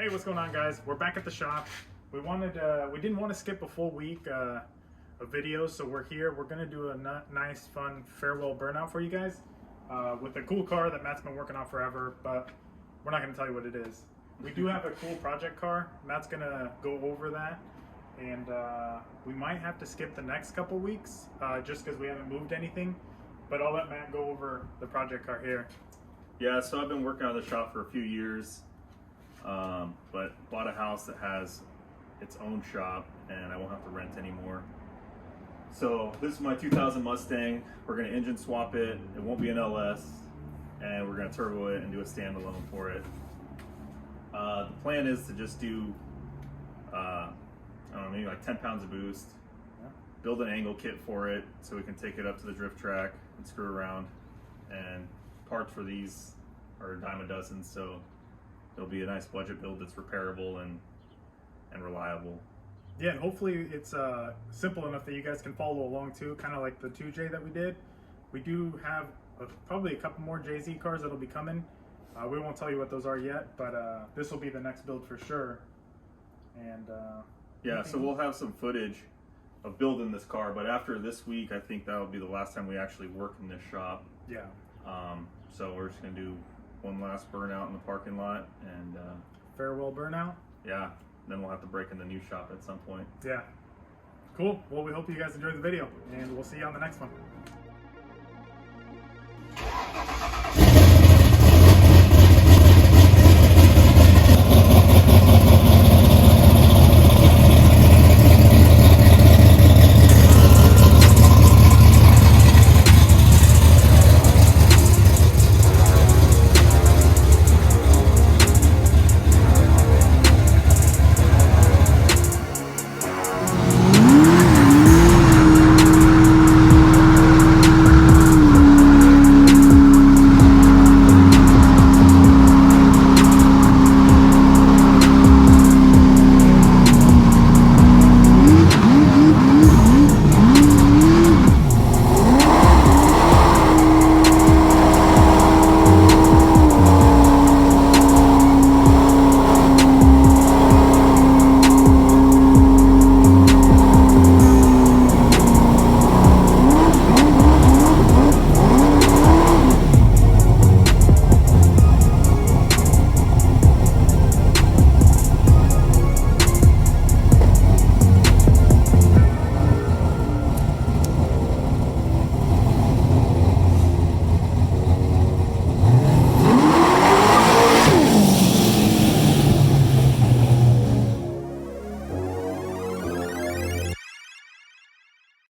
Hey, what's going on, guys? We're back at the shop. We didn't want to skip a full week of videos, so we're here. We're gonna do a nice, fun farewell burnout for you guys with a cool car that Matt's been working on forever, but we're not gonna tell you what it is. We do have a cool project car. Matt's gonna go over that, and we might have to skip the next couple weeks just because we haven't moved anything. But I'll let Matt go over the project car here. Yeah, so I've been working on the shop for a few years, but bought a house that has its own shop and I won't have to rent anymore. So this is my 2000 Mustang. We're gonna engine swap it. It won't be an LS, and we're gonna turbo it and do a standalone for it. The plan is to just do, I don't know, maybe like 10 pounds of boost, build an angle kit for it so we can take it up to the drift track and screw around. And parts for these are a dime a dozen, so it'll be a nice budget build that's repairable and reliable. Yeah, and hopefully it's simple enough that you guys can follow along too, kind of like the 2J that we did. We do have probably a couple more JZ cars that'll be coming. We won't tell you what those are yet, but this will be the next build for sure. And yeah, so we'll have some footage of building this car, but after this week, I think that'll be the last time we actually work in this shop. Yeah. So we're just gonna do one last burnout in the parking lot and farewell burnout. Yeah, then we'll have to break in the new shop at some point. Yeah. Cool. Well, we hope you guys enjoyed the video, and we'll see you on the next one.